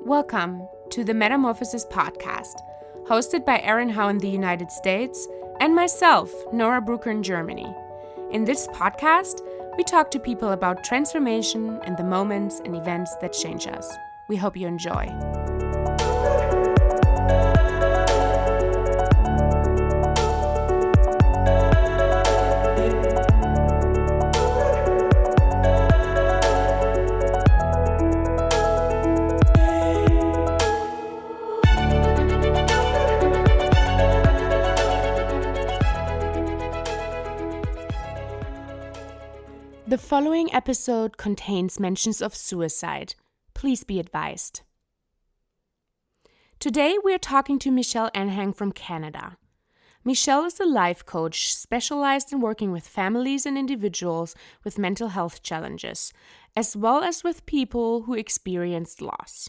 Welcome to the Metamorphosis Podcast, hosted by Anhang in the United States and myself, Nora Brucker in Germany. In this podcast, we talk to people about transformation and the moments and events that change us. We hope you enjoy. The following episode contains mentions of suicide. Please be advised. Today we are talking to Michelle Anhang from Canada. Michelle is a life coach specialized in working with families and individuals with mental health challenges, as well as with people who experienced loss.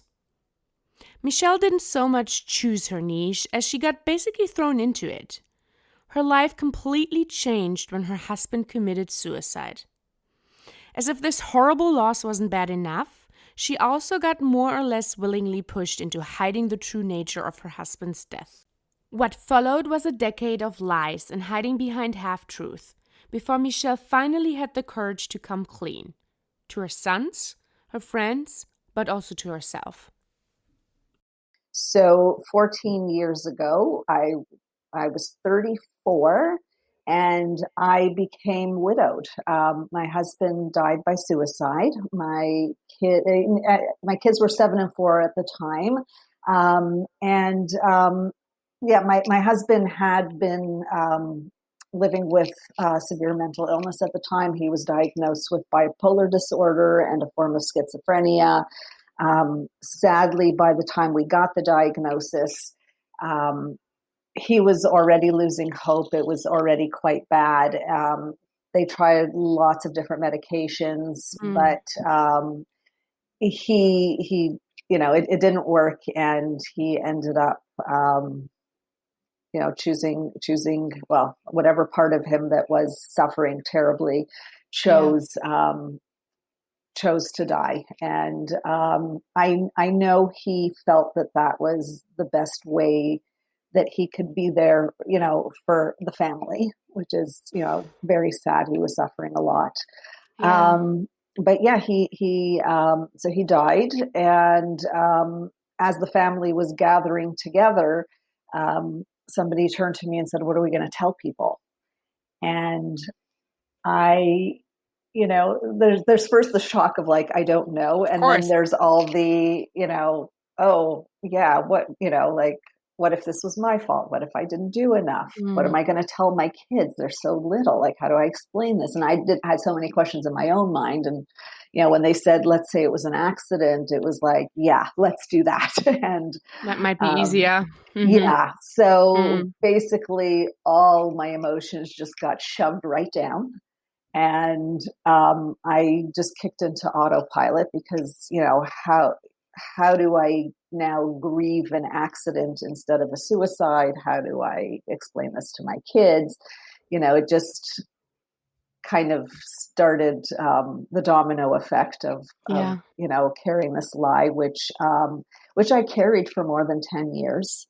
Michelle didn't so much choose her niche as she got basically thrown into it. Her life completely changed when her husband committed suicide. As if this horrible loss wasn't bad enough, she also got more or less willingly pushed into hiding the true nature of her husband's death. What followed was a decade of lies and hiding behind half-truth, before Michelle finally had the courage to come clean. To her sons, her friends, but also to herself. So 14 years ago, I was 34. And I became widowed. My husband died by suicide. My kids were 7 and 4 at the time. My husband had been living with severe mental illness at the time. He was diagnosed with bipolar disorder and a form of schizophrenia. Sadly, by the time we got the diagnosis, he was already losing hope. It was already quite bad. They tried lots of different medications, but it didn't work, and he ended up, choosing whatever part of him that was suffering terribly chose to die. And I know he felt that was the best way that he could be there, for the family, which is, very sad. He was suffering a lot. Yeah. So he died. And as the family was gathering together, somebody turned to me and said, "What are we going to tell people?" And there's first the shock of I don't know. And then there's all the, what if this was my fault? What if I didn't do enough? What am I going to tell my kids? They're so little. How do I explain this? And I had so many questions in my own mind. And, when they said, let's say it was an accident, it was yeah, let's do that. And that might be easier. Mm-hmm. Yeah. So basically all my emotions just got shoved right down. And I just kicked into autopilot because, how do I now grieve an accident instead of a suicide? How do I explain this to my kids? It just kind of started the domino effect of carrying this lie, which I carried for more than 10 years.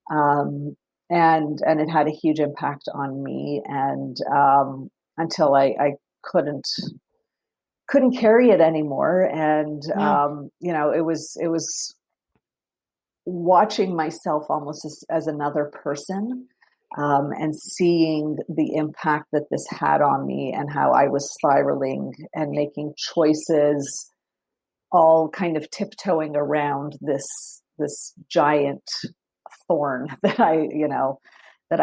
And it had a huge impact on me. And until I couldn't carry it anymore. And, it was watching myself almost as another person, and seeing the impact that this had on me and how I was spiraling and making choices, all kind of tiptoeing around this giant thorn that I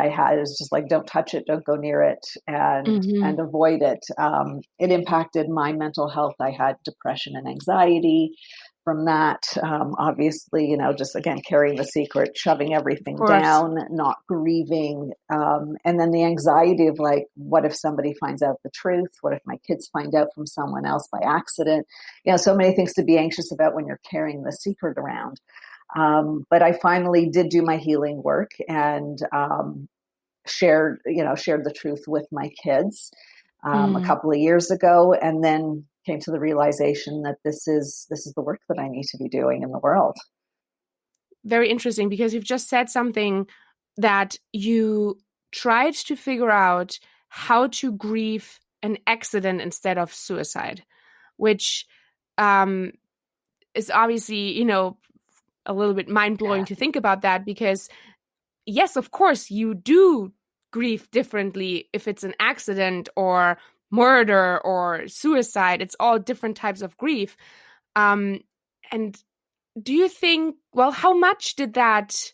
had. Is just don't touch it, don't go near it, and avoid it. It impacted my mental health. I had depression and anxiety from that. Obviously, just again, carrying the secret, shoving everything down, not grieving. And then the anxiety of what if somebody finds out the truth? What if my kids find out from someone else by accident? So many things to be anxious about when you're carrying the secret around. But I finally did do my healing work and shared the truth with my kids a couple of years ago, and then came to the realization that this is the work that I need to be doing in the world. very interesting because you've just said something that you tried to figure out how to grieve an accident instead of suicide, which is obviously, a little bit mind-blowing to think about that because, yes, of course, you do grieve differently if it's an accident or murder or suicide. It's all different types of grief. And do you think, well, how much did that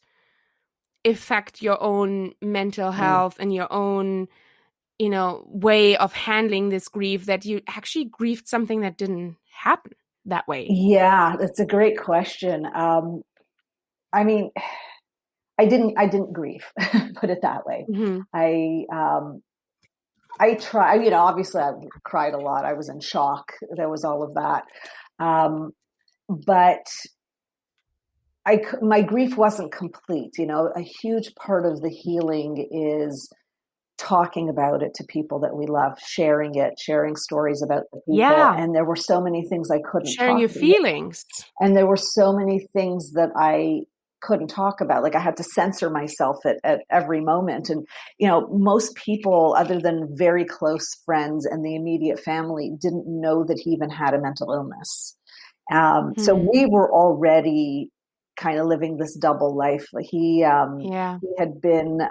affect your own mental health and your own, way of handling this grief, that you actually grieved something that didn't happen that way? Yeah, that's a great question. I mean, I didn't grieve, put it that way. Mm-hmm. I try, obviously I cried a lot. I was in shock. There was all of that. But my grief wasn't complete. A huge part of the healing is talking about it to people that we love, sharing stories about the people. Yeah. And there were so many things I couldn't sharing your feelings. And there were so many things that I couldn't talk about. Like I had to censor myself at every moment. And, most people other than very close friends and the immediate family didn't know that he even had a mental illness. So we were already kind of living this double life. He had been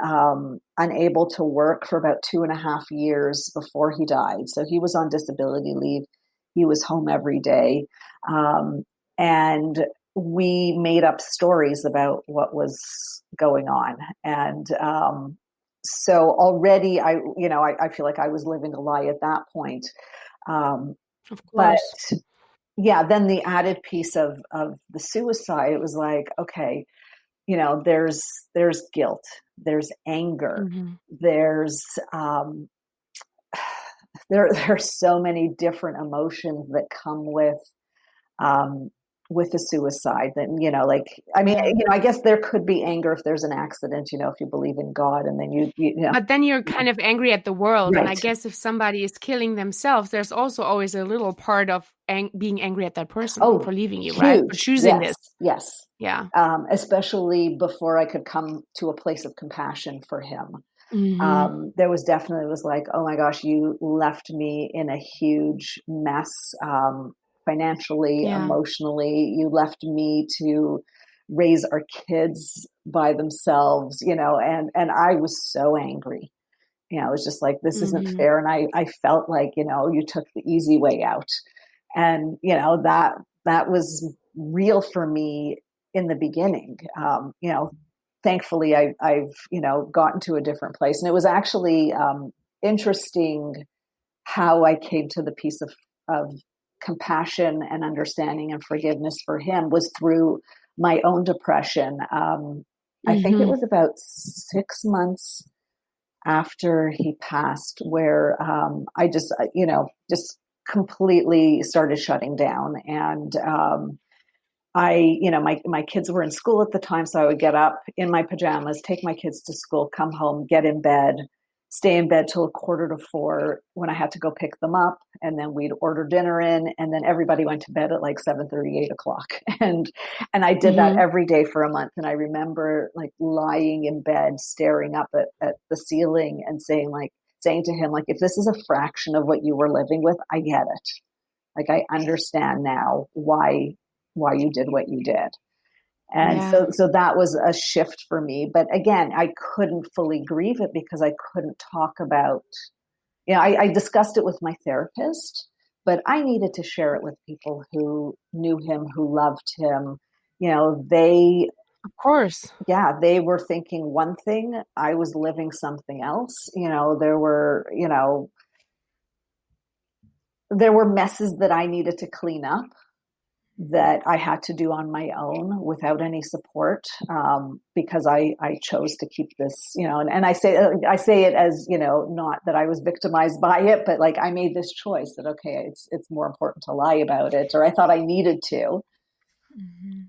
unable to work for about 2.5 years before he died. So he was on disability leave. He was home every day. And we made up stories about what was going on. And so already I feel like I was living a lie at that point. Of course. But yeah, then the added piece of the suicide, it was like, okay, there's guilt, there's anger, there's there's so many different emotions that come with a suicide. That I guess there could be anger if there's an accident, if you believe in God, and then you But then you're kind of angry at the world, right. And I guess if somebody is killing themselves, there's also always a little part of being angry at that person for leaving you, huge. Right? For choosing this. Yes. Yeah. Especially before I could come to a place of compassion for him. There was like, oh my gosh, you left me in a huge mess, financially, emotionally. You left me to raise our kids by themselves, and I was so angry. It was just like, this isn't fair. And I felt like, you took the easy way out. And, that was real for me in the beginning. Thankfully I've gotten to a different place. And it was actually interesting how I came to the piece of compassion and understanding and forgiveness for him was through my own depression. I think it was about 6 months after he passed where I just completely started shutting down. And my kids were in school at the time, so I would get up in my pajamas, take my kids to school, come home, get in bed, stay in bed till 3:45 when I had to go pick them up. And then we'd order dinner in, and then everybody went to bed at like 7:30, 8:00. And I did that every day for a month. And I remember like lying in bed, staring up at the ceiling and saying to him, like, if this is a fraction of what you were living with, I get it. Like, I understand now why you did what you did. And so that was a shift for me. But again, I couldn't fully grieve it because I couldn't talk about, I discussed it with my therapist, but I needed to share it with people who knew him, who loved him. They, of course, they were thinking one thing, I was living something else. There were messes that I needed to clean up that I had to do on my own without any support, because I chose to keep this, and I say it as, not that I was victimized by it, but like I made this choice that, okay, it's more important to lie about it, or I thought I needed to.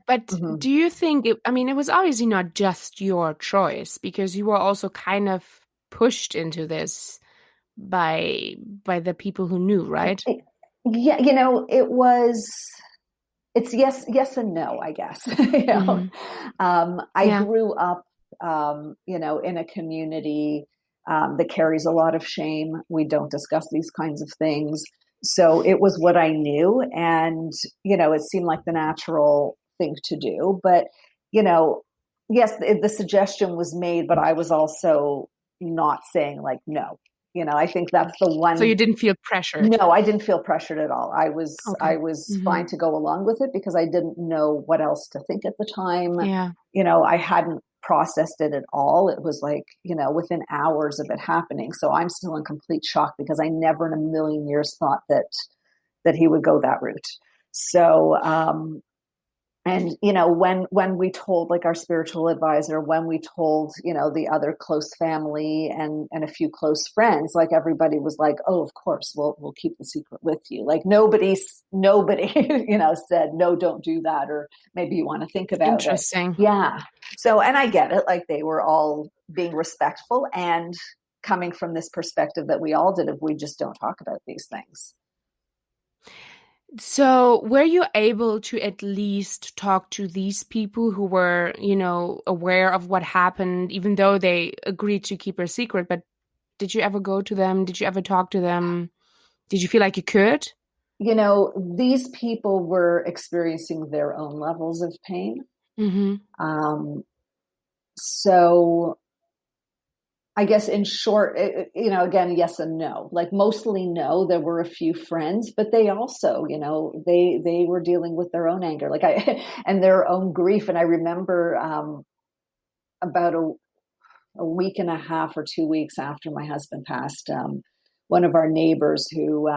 But do you think, it was obviously not just your choice, because you were also kind of pushed into this by the people who knew, right? Yeah, it was it's yes and no, I guess. You know, I Yeah. grew up, you know, in a community that carries a lot of shame. We don't discuss these kinds of things. So it was what I knew. And, you know, it seemed like the natural thing to do. But, you know, yes, the suggestion was made, but I was also not saying like, no. You know, I think that's the So one. you didn't feel pressured? No, I didn't feel pressured at all. Okay. I was fine to go along with it because I didn't know what else to think at the time. Yeah. You know, I hadn't processed it at all. It was like, you know, within hours of it happening. So I'm still in complete shock because I never in a million years thought that he would go that route. So and you know, when we told like our spiritual advisor, when we told, you know, the other close family and a few close friends, like everybody was like, oh, of course we'll keep the secret with you. Like nobody you know, said no, don't do that, or maybe you want to think about it. Interesting. Yeah. So, and I get it, like they were all being respectful and coming from this perspective that we all did if we just don't talk about these things. So were you able to at least talk to these people who were, you know, aware of what happened, even though they agreed to keep a secret? But did you ever go to them? Did you ever talk to them? Did you feel like you could? You know, these people were experiencing their own levels of pain. So I guess in short, you know, again, yes and no. Like mostly no. There were a few friends, but they also, you know, they were dealing with their own anger, like and their own grief. And I remember about a week and a half or 2 weeks after my husband passed, one of our neighbors who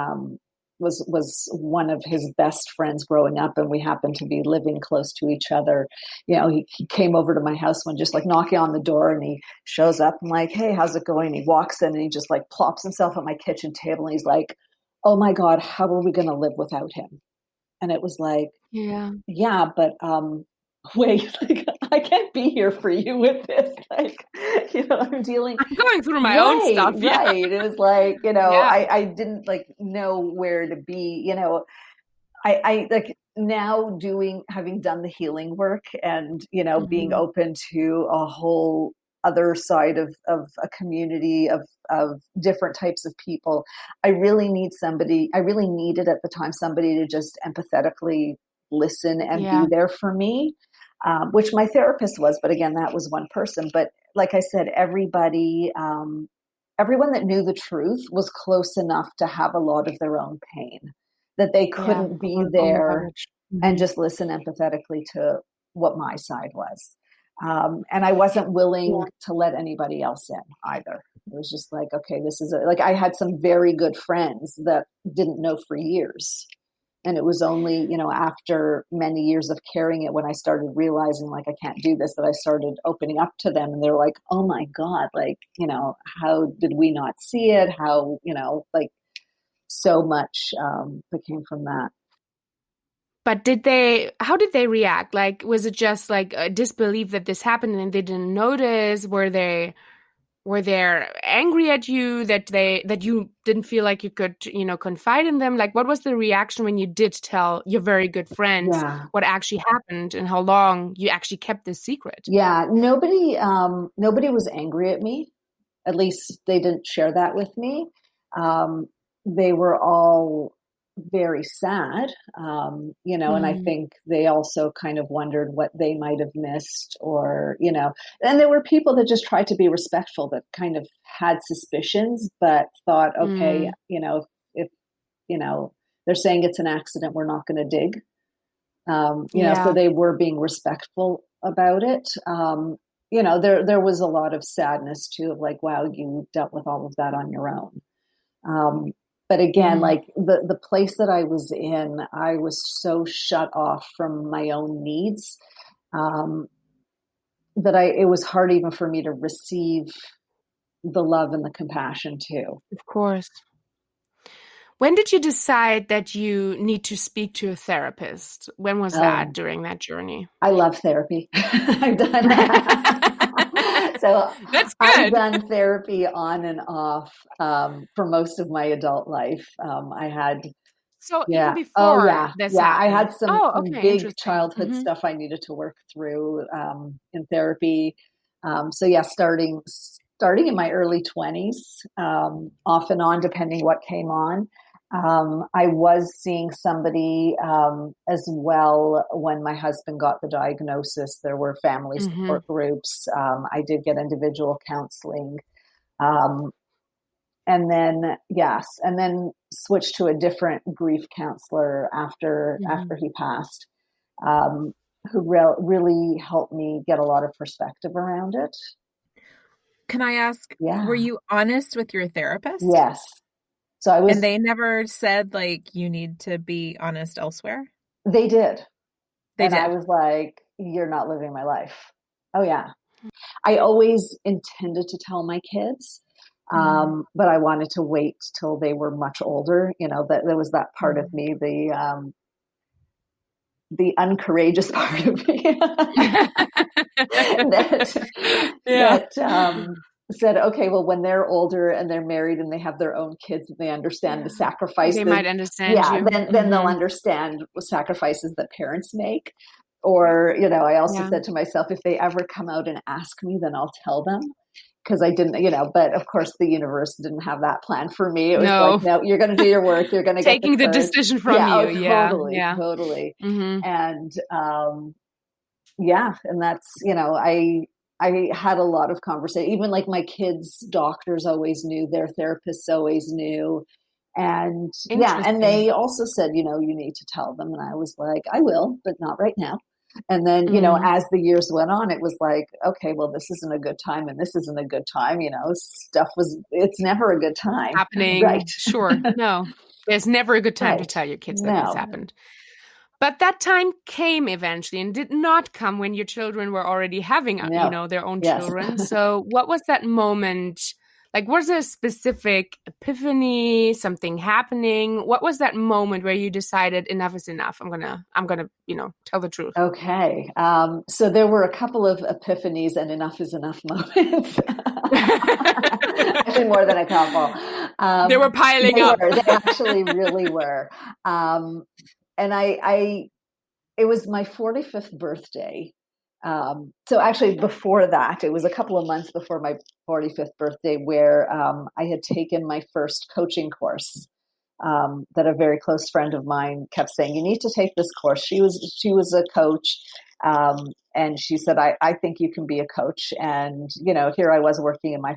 was one of his best friends growing up, and we happened to be living close to each other. You know, he came over to my house one, just like knocking on the door, and he shows up and like, hey, how's it going? He walks in and he just like plops himself at my kitchen table and he's like, oh my God, how are we going to live without him? And it was like, yeah, but wait, like I can't be here for you with this. Like, you know, I'm going through my own stuff. Yeah. Right. It was like, you know, I didn't like know where to be, you know. I like now having done the healing work and, you know, being open to a whole other side of a community of different types of people. I really needed at the time somebody to just empathetically listen and be there for me. Which my therapist was, but again, that was one person. But like I said, everybody, everyone that knew the truth was close enough to have a lot of their own pain that they couldn't be there and just listen empathetically to what my side was. And I wasn't willing to let anybody else in either. It was just like, okay, this is like I had some very good friends that didn't know for years. And it was only, you know, after many years of carrying it when I started realizing like I can't do this, that I started opening up to them. And they're like, oh my God, like, you know, how did we not see it? How, you know, like so much that came from that. But how did they react? Like, was it just like a disbelief that this happened and they didn't notice? Were they angry at you that you didn't feel like you could, you know, confide in them? Like, what was the reaction when you did tell your very good friends what actually happened and how long you actually kept this secret? Yeah, nobody was angry at me. At least they didn't share that with me. They were all very sad, you know, and I think they also kind of wondered what they might have missed, or, you know, and there were people that just tried to be respectful that kind of had suspicions, but thought, okay, you know, if, you know, they're saying it's an accident, we're not going to dig, you know, so they were being respectful about it. You know, there was a lot of sadness too of like, wow, you dealt with all of that on your own. But again, like the place that I was in, I was so shut off from my own needs that it was hard even for me to receive the love and the compassion too. Of course. When did you decide that you need to speak to a therapist? When was that during that journey? I love therapy. I've done so that's good. I've done therapy on and off for most of my adult life. I had So even Yeah. Oh, before yeah. this Yeah. I happened. had some, Oh, some okay, big interesting. childhood stuff I needed to work through in therapy. So yeah, starting in my early 20s, off and on, depending what came on. I was seeing somebody as well when my husband got the diagnosis. There were family support groups. I did get individual counseling. Um, and then switched to a different grief counselor after he passed, um, who really helped me get a lot of perspective around it. Can I ask, Yeah. were you honest with your therapist? Yes. So I was. And they never said, like, you need to be honest elsewhere? They did. They and did. I was like, you're not living my life. Oh yeah. I always intended to tell my kids, but I wanted to wait till they were much older. You know, that there was that part of me, the uncourageous part of me that said, okay, well, when they're older and they're married and they have their own kids and they understand the sacrifice, they might understand you. Then they'll understand the sacrifices that parents make. Or, you know, I also said to myself, if they ever come out and ask me, then I'll tell them. Because I didn't, you know, but of course the universe didn't have that plan for me. It was like, no, you're going to do your work. You're going to taking get the decision from you. Totally. And, and that's, you know, I had a lot of conversation, even like my kids' doctors always knew, their therapists always knew. And and they also said, you know, you need to tell them. And I was like, I will, but not right now. And then, you know, as the years went on, it was like, okay, well, this isn't a good time and this isn't a good time. You know, it's never a good time. Happening. Right. Sure. No, there's never a good time to tell your kids that this happened. But that time came eventually and did not come when your children were already having, you know, their own children. So what was that moment? Like, was there a specific epiphany, something happening? What was that moment where you decided enough is enough? I'm gonna, you know, tell the truth. Okay. So there were a couple of epiphanies and enough is enough moments. Actually, more than a couple. They were piling up. They actually really were. And it was my 45th birthday. So actually before that, it was a couple of months before my 45th birthday where I had taken my first coaching course that a very close friend of mine kept saying, you need to take this course. She was a coach. And she said, I think you can be a coach. And, you know, here I was working in my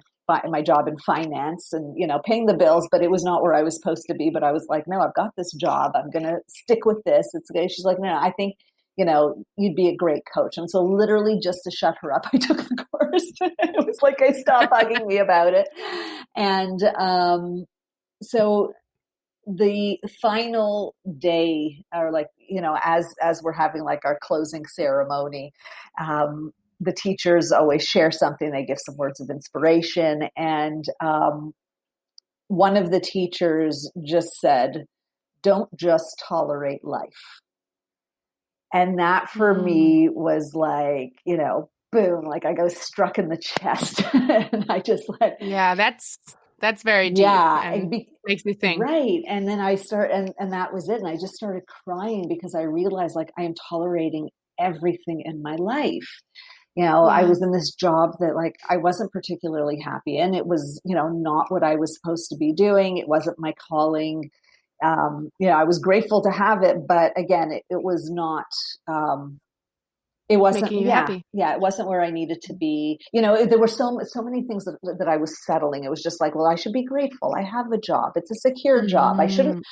job in finance and, you know, paying the bills, but it was not where I was supposed to be. But I was like, no, I've got this job. I'm going to stick with this. It's okay. She's like, no, I think, you know, you'd be a great coach. And so literally just to shut her up, I took the course. It was like, I stopped bugging me about it. And so the final day, or like, you know, as we're having like our closing ceremony, the teachers always share something. They give some words of inspiration. And one of the teachers just said, don't just tolerate life. And that for me was like, you know, boom, like I got struck in the chest. And I just like, yeah, that's very deep. Yeah. And makes me think. Right. And then I and that was it. And I just started crying because I realized like I am tolerating everything in my life. You know, I was in this job that like I wasn't particularly happy in. It was, you know, not what I was supposed to be doing. It wasn't my calling. You know, I was grateful to have it, but again, it was not, it wasn't making you happy. Yeah, it wasn't where I needed to be. You know, there were so many things that I was settling. It was just like, well, I should be grateful. I have a job. It's a secure job. I shouldn't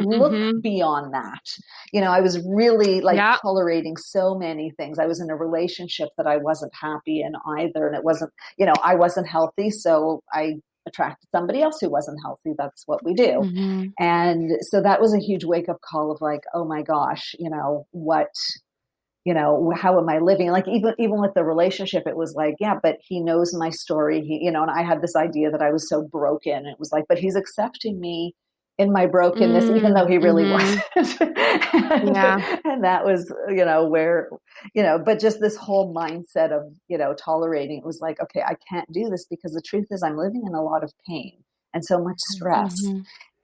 look beyond that. You know, I was really like tolerating so many things. I was in a relationship that I wasn't happy in either. And it wasn't, you know, I wasn't healthy. So I attracted somebody else who wasn't healthy. That's what we do. And so that was a huge wake up call of like, oh my gosh, you know, you know, how am I living? Like even with the relationship, it was like, yeah, but he knows my story. He, you know, and I had this idea that I was so broken. It was like, but he's accepting me in my brokenness, even though he really wasn't. And that was, you know, where, you know, but just this whole mindset of, you know, tolerating, it was like, okay, I can't do this because the truth is I'm living in a lot of pain and so much stress.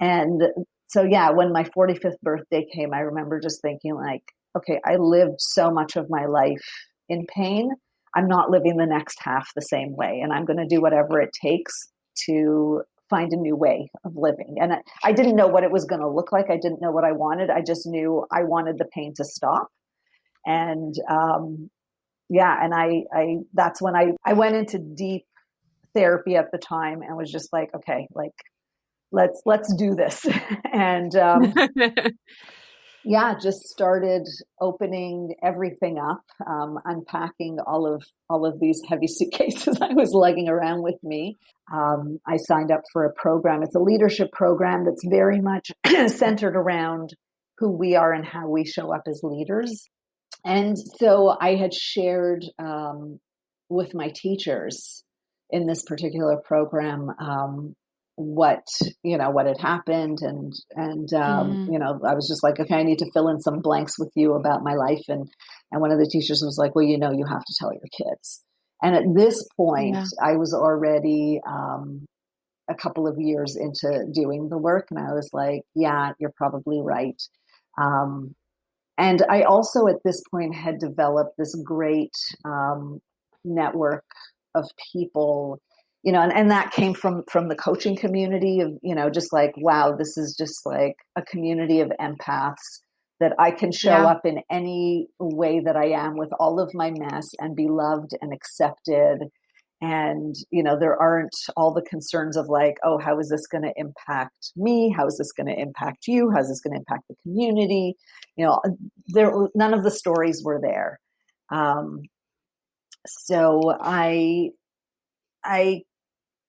And so yeah, when my 45th birthday came, I remember just thinking like, okay, I lived so much of my life in pain. I'm not living the next half the same way. And I'm going to do whatever it takes to find a new way of living. And I didn't know what it was going to look like. I didn't know what I wanted. I just knew I wanted the pain to stop. And and I that's when I went into deep therapy at the time and was just like, okay, like let's do this. And just started opening everything up, unpacking all of these heavy suitcases I was lugging around with me. I signed up for a program. It's a leadership program that's very much centered around who we are and how we show up as leaders. And so I had shared with my teachers in this particular program what had happened, and I was just like, okay, I need to fill in some blanks with you about my life, and one of the teachers was like, well, you have to tell your kids. And at this point, I was already a couple of years into doing the work, and I was like, yeah, you're probably right. And I also at this point had developed this great network of people, and that came from the coaching community of, just like, wow, this is just like a community of empaths that I can show up in any way that I am with all of my mess and be loved and accepted. And, there aren't all the concerns of like, oh, how is this going to impact me? How is this going to impact you? How is this going to impact the community? None of the stories were there. So I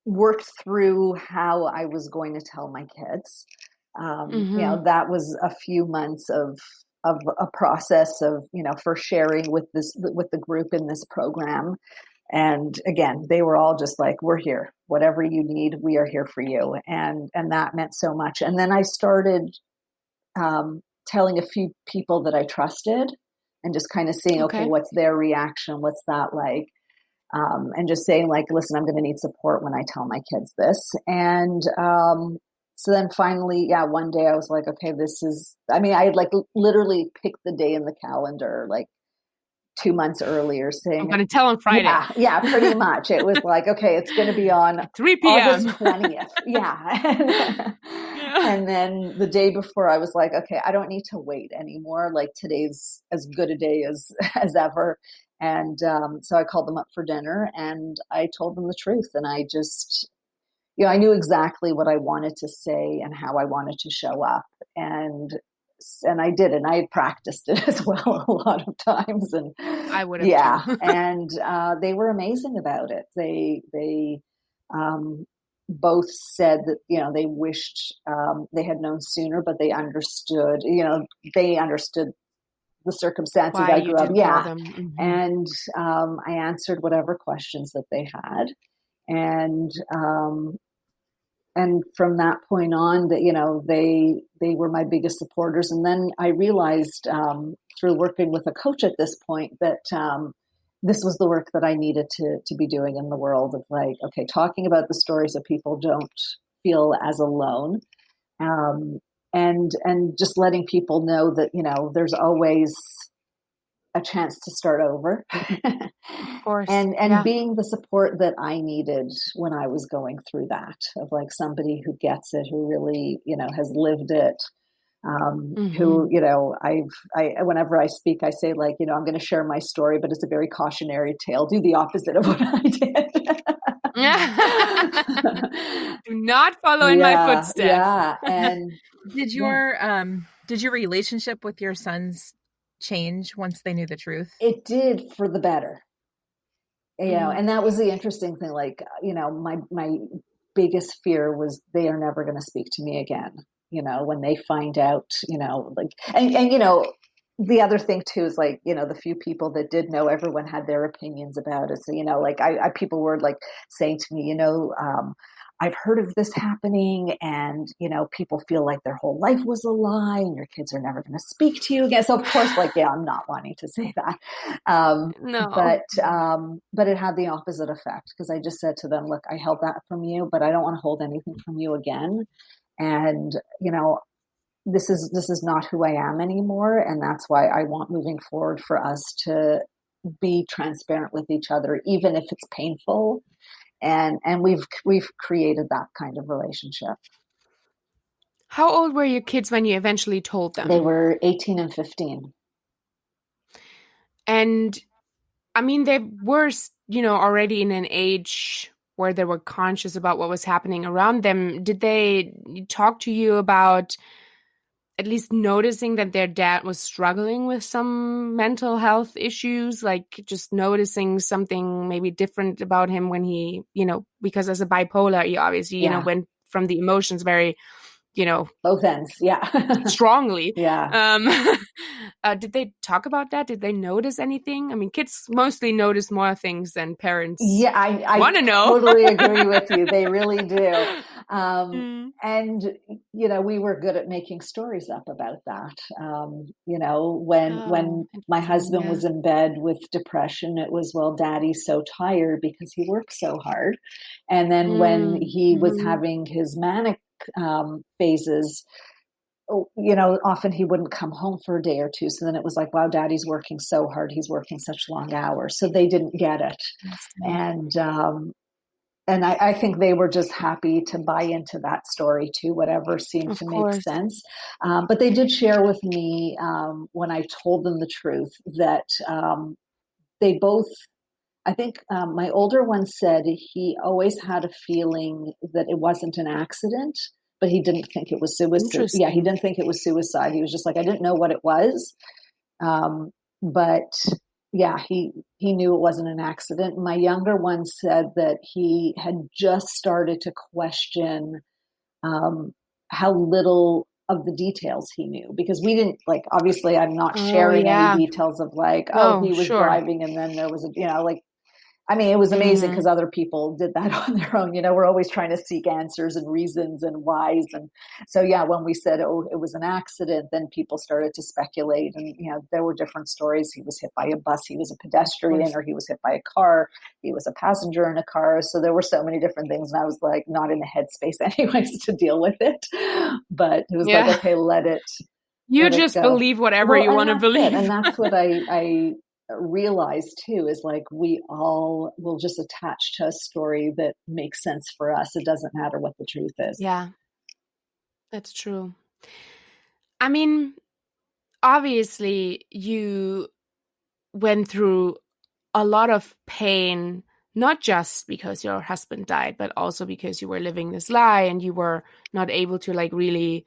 worked through how I was going to tell my kids. That was a few months of a process of, first sharing with the group in this program. And again, they were all just like, we're here, whatever you need, we are here for you. And that meant so much. And then I started telling a few people that I trusted and just kind of seeing, okay, what's their reaction? What's that like? And just saying like, listen, I'm going to need support when I tell my kids this. And so then finally, one day I was like, okay, I had like literally picked the day in the calendar, like 2 months earlier, saying, I'm going to tell on Friday. Yeah, pretty much. It was like, okay, it's going to be on 3 p.m. August 20th. Yeah. And then the day before I was like, okay, I don't need to wait anymore. Like today's as good a day as ever. And so I called them up for dinner and I told them the truth. And I just, I knew exactly what I wanted to say and how I wanted to show up. And I did, and I had practiced it as well a lot of times. And I would have too. And they were amazing about it. They both said that, they wished they had known sooner, but they understood, they understood the circumstances I grew up. Yeah. Mm-hmm. And I answered whatever questions that they had. And from that point on, that they were my biggest supporters. And then I realized through working with a coach at this point that this was the work that I needed to be doing in the world of like, okay, talking about the stories so people don't feel as alone, and just letting people know that there's always a chance to start over. Of course. And being the support that I needed when I was going through that, of like somebody who gets it, who really, has lived it, who, I whenever I speak, I say like, I'm going to share my story, but it's a very cautionary tale. Do the opposite of what I did. Do not follow in my footsteps. Yeah. And did your relationship with your sons change once they knew the truth? It did, for the better. And that was the interesting thing. Like, my biggest fear was they are never going to speak to me again. When they find out, like, and the other thing too is like, the few people that did know, everyone had their opinions about it. So, like people were like saying to me, I've heard of this happening, and, people feel like their whole life was a lie and your kids are never going to speak to you again. So of course, like, I'm not wanting to say that. No. But it had the opposite effect, because I just said to them, look, I held that from you, but I don't want to hold anything from you again. And, this is not who I am anymore. And that's why I want moving forward for us to be transparent with each other, even if it's painful. And we've created that kind of relationship. How old were your kids when you eventually told them? They were 18 and 15. And I mean, they were, already in an age where they were conscious about what was happening around them. Did they talk to you about at least noticing that their dad was struggling with some mental health issues, like just noticing something maybe different about him when he, because as a bipolar, he obviously, went from the emotions very, both ends. Yeah. strongly. Yeah. Did they talk about that? Did they notice anything? I mean, kids mostly notice more things than parents. Yeah, I want to know. Totally agree with you. They really do. And, we were good at making stories up about that. When my husband was in bed with depression, it was, well, Daddy's so tired because he works so hard. And then when he was having his manic phases, often he wouldn't come home for a day or two. So then it was like, wow, Daddy's working so hard. He's working such long hours. So they didn't get it. And I think they were just happy to buy into that story too, whatever seemed to make sense. But they did share with me when I told them the truth that they both, I think my older one said he always had a feeling that it wasn't an accident, but he didn't think it was suicide. Yeah, he didn't think it was suicide. He was just like, I didn't know what it was. But yeah, he knew it wasn't an accident. My younger one said that he had just started to question how little of the details he knew, because we didn't, like, obviously I'm not sharing any details of like, he was driving and then there was it was amazing because other people did that on their own. We're always trying to seek answers and reasons and whys. And so, yeah, when we said, it was an accident, then people started to speculate. And, there were different stories. He was hit by a bus. He was a pedestrian, or he was hit by a car. He was a passenger in a car. So there were so many different things. And I was like, not in the headspace anyways to deal with it. But it was like, okay, let it. You just believe whatever you want to believe. And that's what I realize too, is like, we all will just attach to a story that makes sense for us. It doesn't matter what the truth is. Yeah, that's true. I mean, obviously you went through a lot of pain, not just because your husband died, but also because you were living this lie and you were not able to like really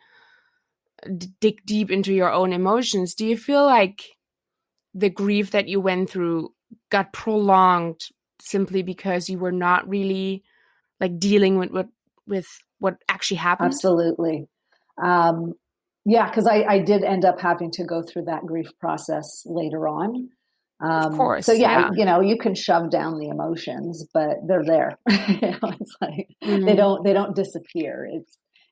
dig deep into your own emotions. Do you feel like the grief that you went through got prolonged simply because you were not really like dealing with what actually happened? Absolutely. Yeah, because I did end up having to go through that grief process later on. Of course. So yeah, you can shove down the emotions, but they're there. It's like they don't disappear.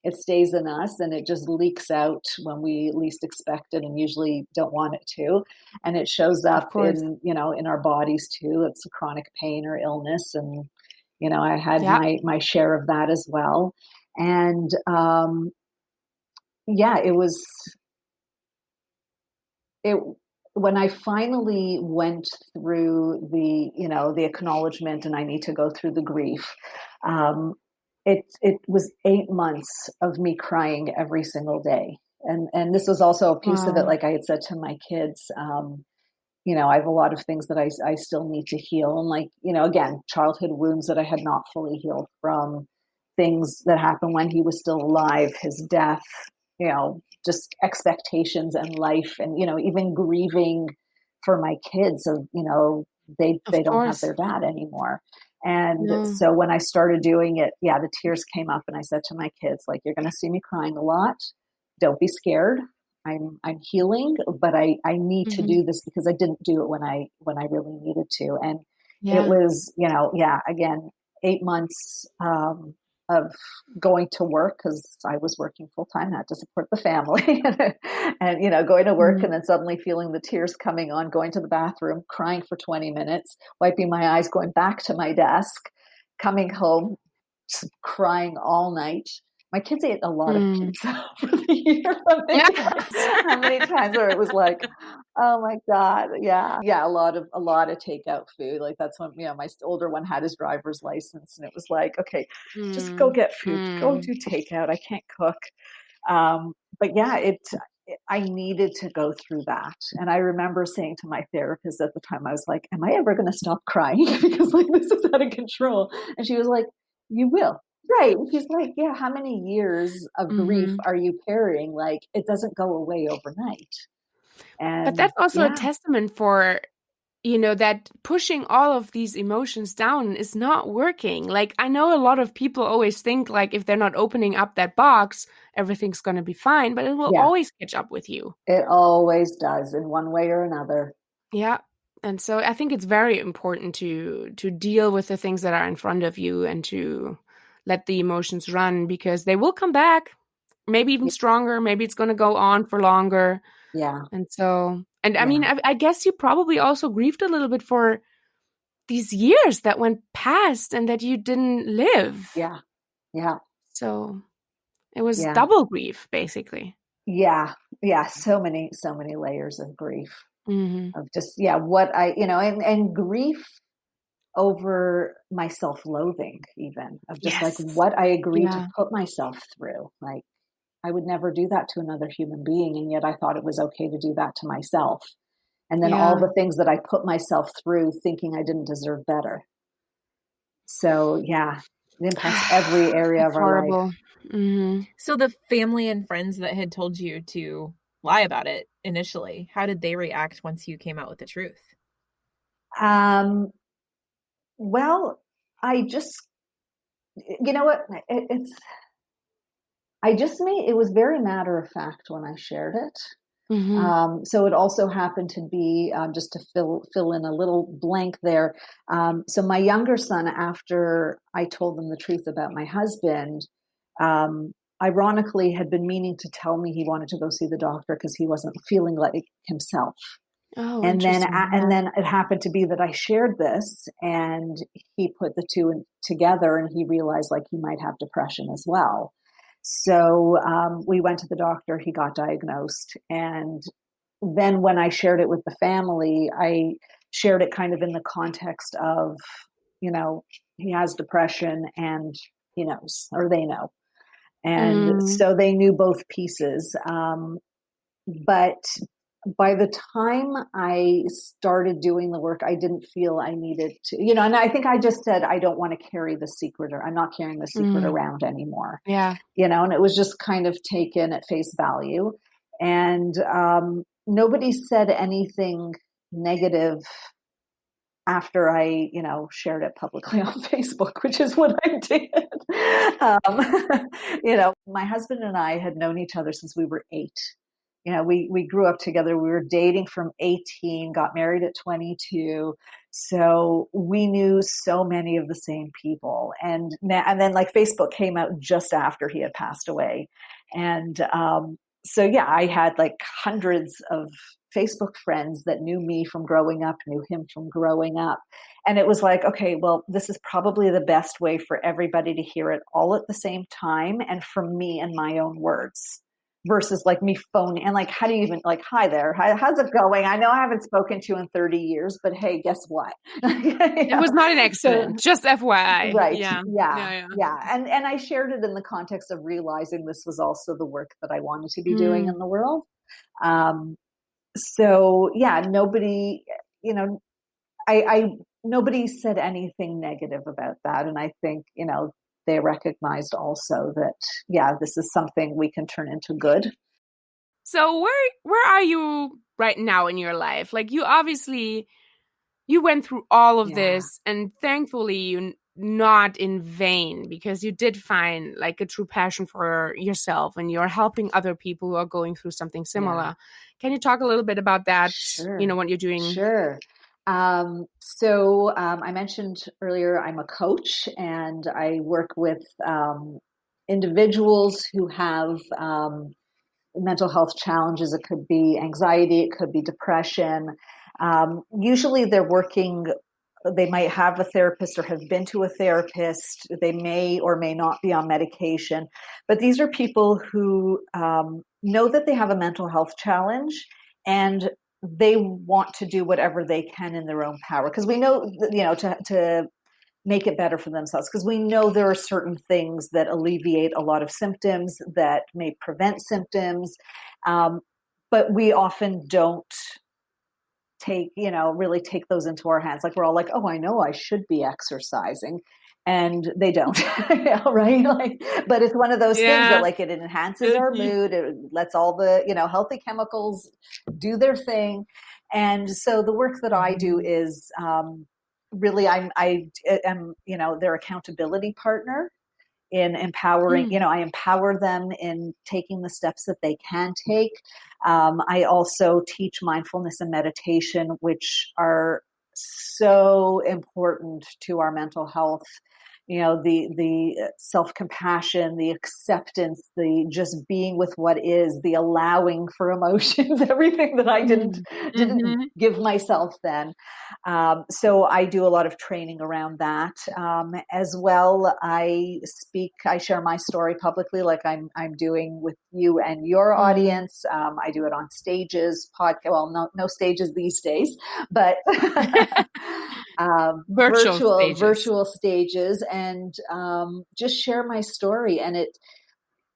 It stays in us, and it just leaks out when we least expect it and usually don't want it to. And it shows up in, in our bodies too. It's a chronic pain or illness. And, I had my share of that as well. And, when I finally went through the acknowledgement and I need to go through the grief, it was 8 months of me crying every single day. And this was also a piece of it. Like I had said to my kids, I have a lot of things that I still need to heal. And like, again, childhood wounds that I had not fully healed from, things that happened when he was still alive, his death, just expectations and life, and, even grieving for my kids of, they don't have their dad anymore. And so when I started doing it, the tears came up, and I said to my kids, like, you're going to see me crying a lot. Don't be scared. I'm healing, but I need to do this because I didn't do it when I really needed to. And it was, again, 8 months of going to work, because I was working full time, had to support the family, and going to work, and then suddenly feeling the tears coming on, going to the bathroom, crying for 20 minutes, wiping my eyes, going back to my desk, coming home, crying all night, My kids ate a lot of pizza for the year. How many times where it was like, oh my God. Yeah. Yeah. A lot of takeout food. Like that's when, my older one had his driver's license and it was like, okay, just go get food, go do takeout. I can't cook. But yeah, I needed to go through that. And I remember saying to my therapist at the time, I was like, am I ever going to stop crying? Because like, this is out of control. And she was like, you will. Right. She's like, yeah, how many years of grief are you carrying? Like, it doesn't go away overnight. But that's also a testament for, that pushing all of these emotions down is not working. Like, I know a lot of people always think like if they're not opening up that box, everything's going to be fine, but it will always catch up with you. It always does in one way or another. Yeah. And so I think it's very important to deal with the things that are in front of you and to let the emotions run, because they will come back, maybe even stronger. Maybe it's going to go on for longer. Yeah. And so, I mean, I guess you probably also grieved a little bit for these years that went past and that you didn't live. Yeah. Yeah. So it was double grief, basically. Yeah. Yeah. So many layers of grief. Of just, what I, and grief over my self-loathing, even of just like what I agreed to put myself through. Like I would never do that to another human being. And yet I thought it was okay to do that to myself. And then all the things that I put myself through thinking I didn't deserve better. So it impacts every area of our life. So the family and friends that had told you to lie about it initially, how did they react once you came out with the truth? Well, I just, it was very matter of fact when I shared it. So it also happened to be, just to fill in a little blank there. So my younger son, after I told them the truth about my husband, ironically had been meaning to tell me he wanted to go see the doctor because he wasn't feeling like himself. Oh, and then it happened to be that I shared this and he put the two together and he realized like he might have depression as well. So we went to the doctor, he got diagnosed. And then when I shared it with the family, I shared it kind of in the context of, he has depression and he knows, or they know. And so they knew both pieces. But by the time I started doing the work, I didn't feel I needed to, and I think I just said, I don't want to carry the secret, or I'm not carrying the secret around anymore. Yeah. And it was just kind of taken at face value. And nobody said anything negative after I, shared it publicly on Facebook, which is what I did. My husband and I had known each other since we were 8. We grew up together. We were dating from 18, got married at 22. So we knew so many of the same people. And then like Facebook came out just after he had passed away. And I had like hundreds of Facebook friends that knew me from growing up, knew him from growing up. And it was like, okay, well, this is probably the best way for everybody to hear it all at the same time and from me and my own words. Versus like me phone and like, how do you even like, hi there, how's it going? I know I haven't spoken to you in 30 years, but hey, guess what? It was not an accident, just FYI. Right. Yeah. And I shared it in the context of realizing this was also the work that I wanted to be doing in the world. Nobody, nobody said anything negative about that. And I think, they recognized also that, this is something we can turn into good. So where are you right now in your life? Like you went through all of this, and thankfully you not in vain, because you did find like a true passion for yourself and you're helping other people who are going through something similar. Yeah. Can you talk a little bit about that? Sure. What you're doing? Sure. I mentioned earlier, I'm a coach and I work with individuals who have mental health challenges. It could be anxiety, it could be depression. Usually they're working they might have a therapist or have been to a therapist. They may or may not be on medication, but these are people who know that they have a mental health challenge, and they want to do whatever they can in their own power. Because we know, to make it better for themselves, because we know there are certain things that alleviate a lot of symptoms, that may prevent symptoms, but we often don't really take those into our hands. Like, we're all like, oh, I know I should be exercising, and they don't. Right? Like, but it's one of those things that, like, it enhances our mood, it lets all the healthy chemicals do their thing. And so the work that I do is really, I am their accountability partner in empowering. I empower them in taking the steps that they can take. I also teach mindfulness and meditation, which are so important to our mental health. The self-compassion, the acceptance, the just being with what is, the allowing for emotions, everything that I didn't give myself then. So I do a lot of training around that. As well, I share my story publicly, like I'm doing with you and your audience. I do it on stages, podcast. Well, no stages these days, but virtual stages, and just share my story. And it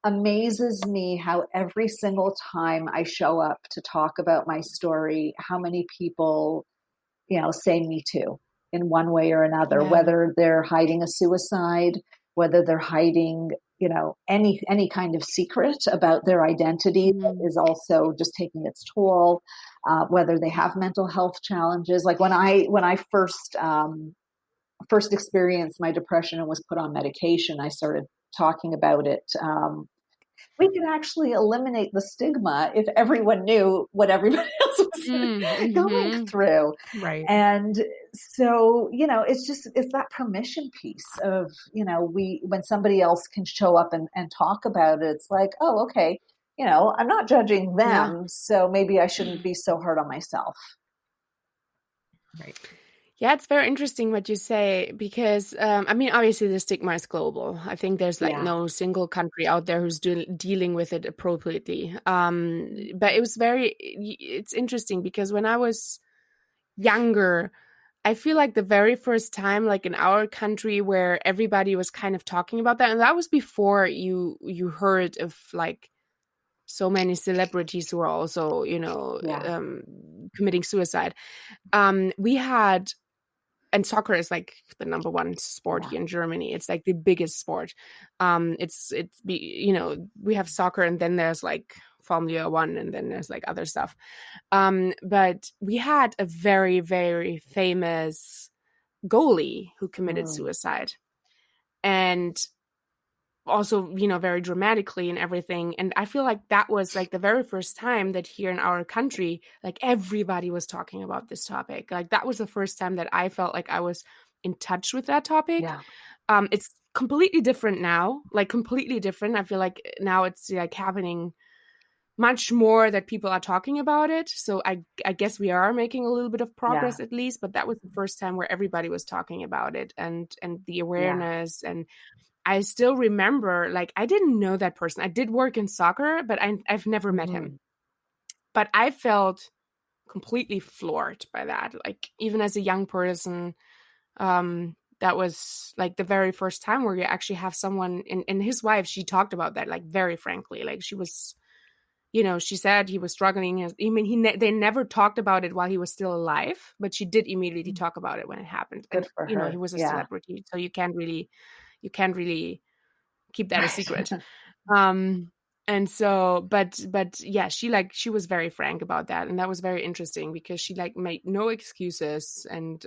amazes me how every single time I show up to talk about my story, how many people, say me too in one way or another, whether they're hiding a suicide, whether they're hiding, any kind of secret about their identity that is also just taking its toll, whether they have mental health challenges. Like when I first experienced my depression and was put on medication, I started talking about it. We could actually eliminate the stigma if everyone knew what everybody else was going through. Right. And so, it's that permission piece of, when somebody else can show up and talk about it, it's like, oh, okay, I'm not judging them, so maybe I shouldn't be so hard on myself. Right. Yeah, it's very interesting what you say, because, obviously the stigma is global. I think there's no single country out there who's dealing with it appropriately. But it's interesting because when I was younger, I feel like the very first time, like in our country, where everybody was kind of talking about that, and that was before you heard of like so many celebrities who were also, committing suicide. We had. And soccer is like the number one sport here in Germany. It's like the biggest sport. We have soccer, and then there's like Formula One, and then there's like other stuff. But we had a very, very famous goalie who committed suicide, and also, very dramatically and everything. And I feel like that was like the very first time that here in our country, like everybody was talking about this topic. Like that was the first time that I felt like I was in touch with that topic. Yeah. It's completely different now, like completely different. I feel like now it's like happening much more that people are talking about it. So I guess we are making a little bit of progress at least, but that was the first time where everybody was talking about it, and the awareness. And I still remember, like, I didn't know that person. I did work in soccer, but I've never met him. But I felt completely floored by that. Like, even as a young person, that was like the very first time where you actually have someone, and his wife, she talked about that, like, very frankly. Like, she was, she said he was struggling. They never talked about it while he was still alive, but she did immediately talk about it when it happened. Good for her. He was a celebrity, so you can't really keep that a secret. And so, but yeah, she was very frank about that. And that was very interesting because she like made no excuses, and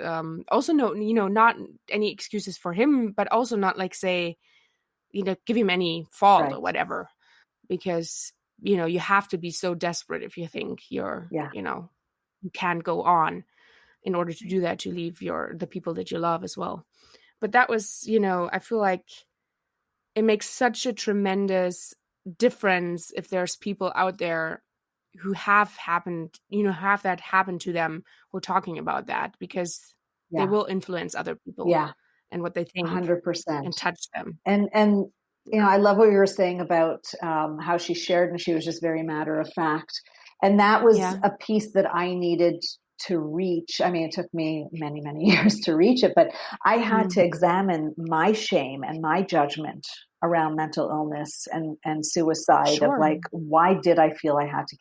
also not any excuses for him, but also not like say, give him any fault or whatever, because, you have to be so desperate if you think you can't go on in order to do that, to leave the people that you love as well. But that was, I feel like it makes such a tremendous difference if there's people out there who have that happen to them, who are talking about that, because They will influence other people and what they think 100%. and touch them. And I love what you were saying about how she shared, and she was just very matter of fact. And that was a piece that I needed to reach. I mean, it took me many, many years to reach it, but I had to examine my shame and my judgment around mental illness and suicide of like, why did I feel I had to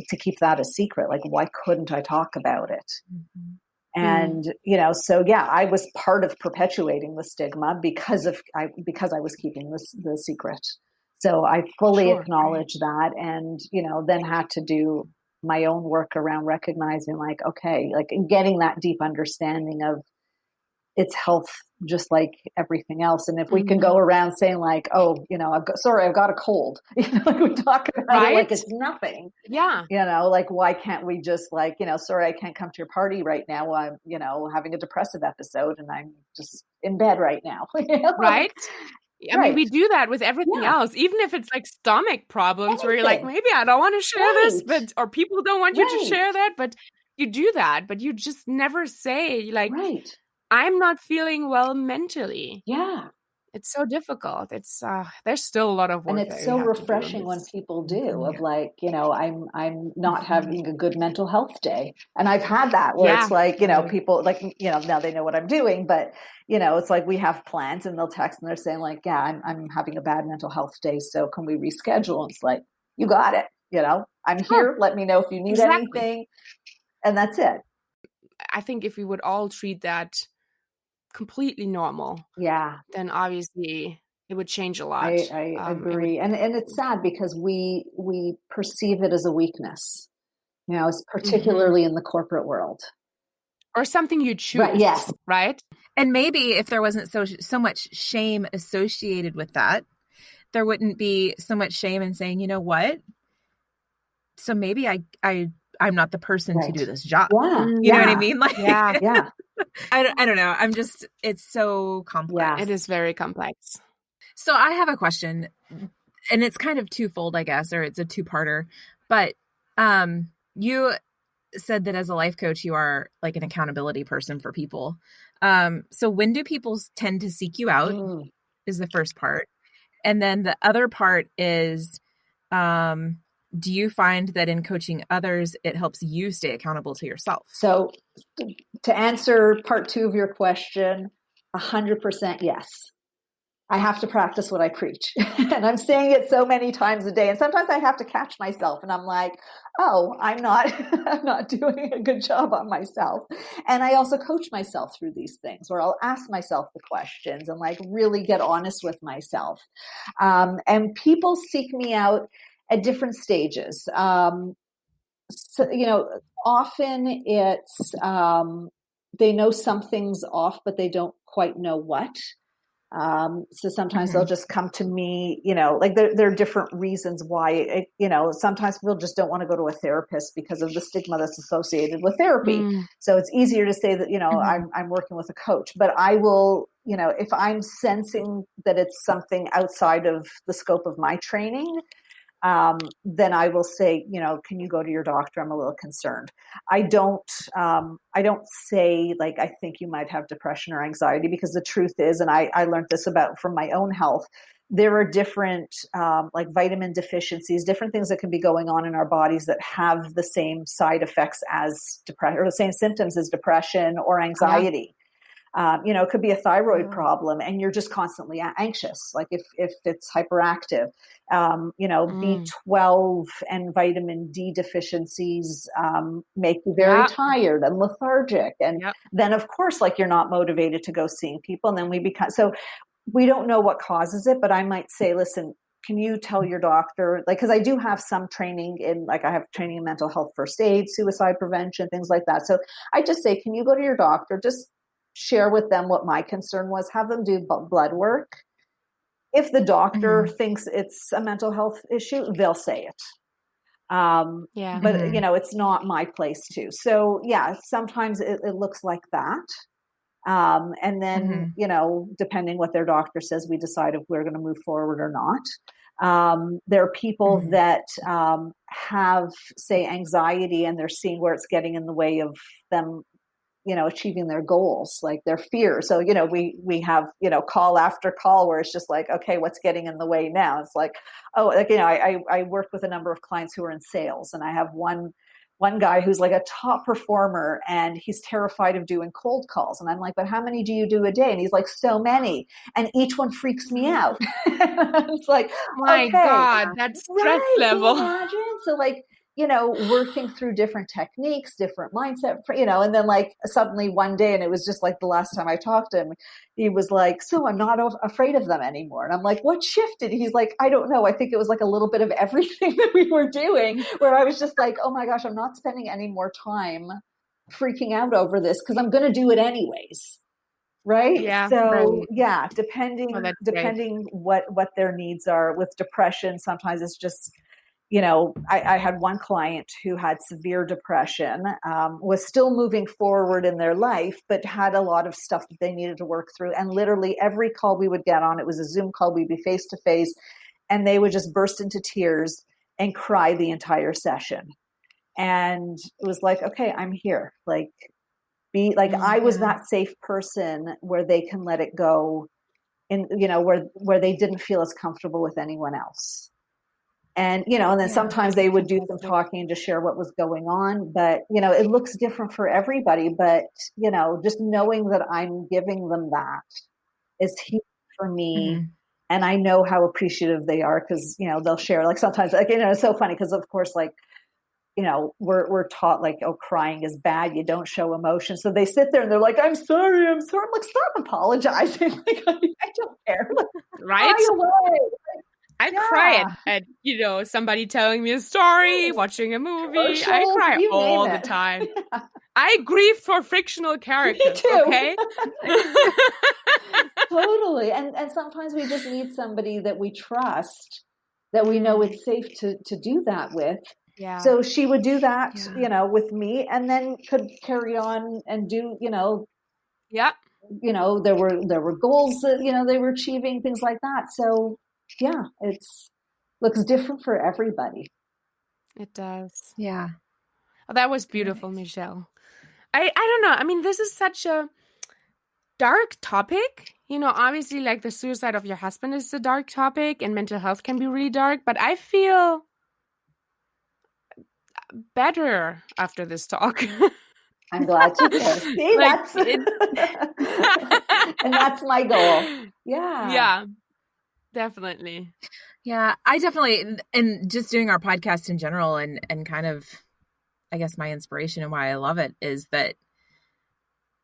to keep that a secret? Like, why couldn't I talk about it? And, so I was part of perpetuating the stigma because I was keeping the secret. So I fully acknowledge that, and, then had to do my own work around recognizing like, okay, like getting that deep understanding of it's health, just like everything else. And if we can go around saying like, oh, I've got a cold, like we talk about it like it's nothing. Yeah. Like, why can't we just like, sorry, I can't come to your party right now. I'm, having a depressive episode and I'm just in bed right now. Right. I mean, we do that with everything else, even if it's like stomach problems where you're like, maybe I don't want to share this, or people don't want you to share that, but you do that, but you just never say like, I'm not feeling well mentally. Yeah. It's so difficult. It's there's still a lot of work. And it's so refreshing when people do of like, I'm not having a good mental health day. And I've had that where it's like, people like, now they know what I'm doing, but it's like we have plans and they'll text and they're saying like, yeah, I'm having a bad mental health day. So can we reschedule? And it's like, you got it. I'm here. Let me know if you need anything. And that's it. I think if we would all treat that completely normal, then obviously it would change a lot. I agree. And it's sad because we perceive it as a weakness, it's particularly in the corporate world. Or something you choose. Right? And maybe if there wasn't so much shame associated with that, there wouldn't be so much shame in saying, you know what? So maybe I'm not the person to do this job. You know what I mean? Like, I don't know. It's so complex. It is very complex. So I have a question, and it's kind of twofold, I guess, or it's a two-parter, but you said that as a life coach, you are like an accountability person for people. So when do people tend to seek you out is the first part. And then the other part is, do you find that in coaching others, it helps you stay accountable to yourself? So to answer part 2 of your question, 100% yes. I have to practice what I preach. And I'm saying it so many times a day. And sometimes I have to catch myself and I'm like, oh, I'm not doing a good job on myself. And I also coach myself through these things where I'll ask myself the questions and like really get honest with myself. And people seek me out at different stages. So, often it's, they know something's off, but they don't quite know what. So sometimes they'll just come to me, like there are different reasons why, sometimes people just don't want to go to a therapist because of the stigma that's associated with therapy. So it's easier to say that, I'm working with a coach, but I will, if I'm sensing that it's something outside of the scope of my training, then I will say, can you go to your doctor? I'm a little concerned. I don't say like, I think you might have depression or anxiety, because the truth is, and I learned this from my own health, there are different, like vitamin deficiencies, different things that can be going on in our bodies that have the same side effects as depression, or the same symptoms as depression or anxiety. It could be a thyroid problem and you're just constantly anxious. Like if it's hyperactive, B12 and vitamin D deficiencies, make you very tired and lethargic. And then of course, like you're not motivated to go seeing people. And then so we don't know what causes it, but I might say, listen, can you tell your doctor, like, cause I do have some training I have training in mental health first aid, suicide prevention, things like that. So I just say, can you go to your doctor? Just share with them what my concern was, have them do blood work. If the doctor thinks it's a mental health issue, they'll say it. But it's not my place to. So sometimes it looks like that. And then, depending what their doctor says, we decide if we're going to move forward or not. There are people that have, say, anxiety, and they're seeing where it's getting in the way of them achieving their goals, like their fear. So, we have, call after call where it's just like, okay, what's getting in the way now? It's like, oh, like, I work with a number of clients who are in sales, and I have one guy who's like a top performer, and he's terrified of doing cold calls. And I'm like, but how many do you do a day? And he's like, so many. And each one freaks me out. It's like, my okay, God, that's stress level. Can you imagine? So like, working through different techniques, different mindset, and then like suddenly one day, and it was just like the last time I talked to him, he was like, so I'm not afraid of them anymore. And I'm like, what shifted? He's like, I don't know. I think it was like a little bit of everything that we were doing, where I was just like, oh my gosh, I'm not spending any more time freaking out over this because I'm going to do it anyways. Right. Yeah. So right. yeah, depending what their needs are. With depression, sometimes it's just, I had one client who had severe depression, was still moving forward in their life, but had a lot of stuff that they needed to work through. And literally every call we would get on, it was a Zoom call, we'd be face to face, and they would just burst into tears and cry the entire session. And it was like, okay, I'm here. Like, be like, I was that safe person where they can let it go, and, where they didn't feel as comfortable with anyone else. And, and then sometimes they would do some talking to share what was going on, but, it looks different for everybody. But, just knowing that I'm giving them that is healing for me. Mm-hmm. And I know how appreciative they are, because, they'll share, like sometimes, like, it's so funny because of course, like, we're taught like, oh, crying is bad. You don't show emotion. So they sit there and they're like, I'm sorry. I'm like, stop apologizing. Like, I don't care. Like, right. Cry away. I cry at somebody telling me a story, watching a movie. I cry all the time. Yeah. I grieve for fictional characters. Me too. Okay. Totally. And sometimes we just need somebody that we trust, that we know it's safe to do that with. Yeah. So she would do that, with me, and then could carry on and do, yeah. There were goals that, they were achieving, things like that. So yeah, looks different for everybody. It does. Yeah. Oh, that was beautiful, nice. Michelle. I don't know. I mean, this is such a dark topic. Obviously, like the suicide of your husband is a dark topic, and mental health can be really dark, but I feel better after this talk. I'm glad to hear. See, and that's my goal. Yeah. Yeah. Definitely. Yeah, I definitely, and just doing our podcast in general and kind of, I guess my inspiration and why I love it is that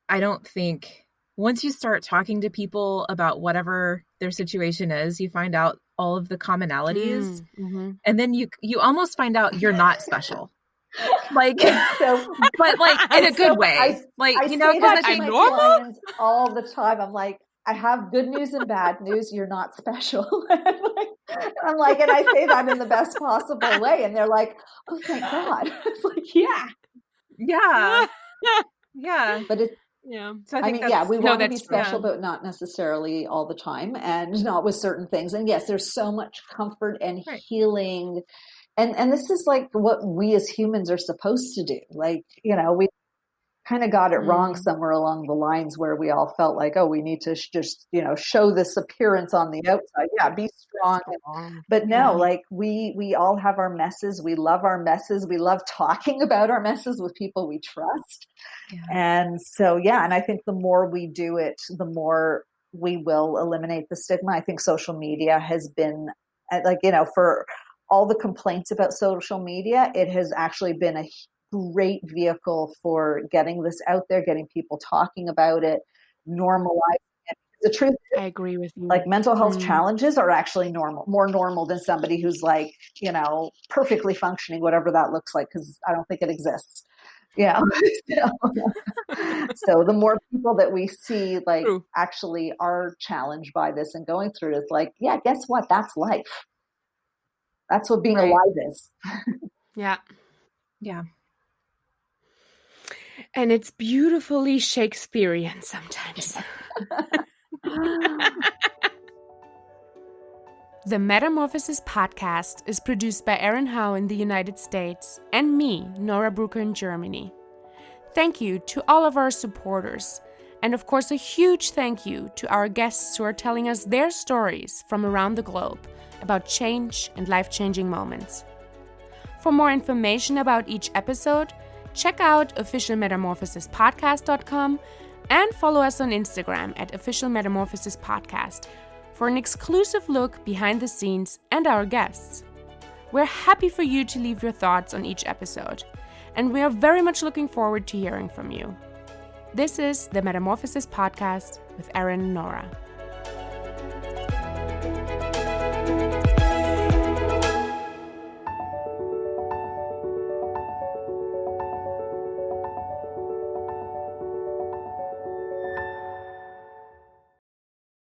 I don't think once you start talking to people about whatever their situation is, you find out all of the commonalities, and then you almost find out you're not special. Like, but like in a good way. I say that to my clients all the time. I'm like, I have good news and bad news. You're not special. I'm like, and I say that in the best possible way. And they're like, oh, thank God. It's like, yeah. But it's, So I think we want to be special, but not necessarily all the time, and not with certain things. And yes, there's so much comfort and healing. And this is like what we as humans are supposed to do. Like, we kind of got it wrong somewhere along the lines where we all felt like, oh, we need to just, show this appearance on the outside. Yeah, be strong. But no, like we all have our messes. We love our messes. We love talking about our messes with people we trust. Yeah. And so, and I think the more we do it, the more we will eliminate the stigma. I think social media has been for all the complaints about social media, it has actually been a great vehicle for getting this out there, getting people talking about it, normalizing it. The truth is, I agree with you. Like mental health challenges are actually more normal than somebody who's like, perfectly functioning, whatever that looks like, because I don't think it exists. Yeah. So the more people that we see like actually are challenged by this and going through it, it's like, yeah, guess what? That's life. That's what being alive is. Yeah. Yeah. And it's beautifully Shakespearean sometimes. The Metamorphosis Podcast is produced by Anhang in the United States and me, Nora Brooker, in Germany. Thank you to all of our supporters. And of course, a huge thank you to our guests who are telling us their stories from around the globe about change and life-changing moments. For more information about each episode, check out officialmetamorphosispodcast.com and follow us on Instagram at officialmetamorphosispodcast for an exclusive look behind the scenes and our guests. We're happy for you to leave your thoughts on each episode, and we are very much looking forward to hearing from you. This is the Metamorphosis Podcast with Erin and Nora.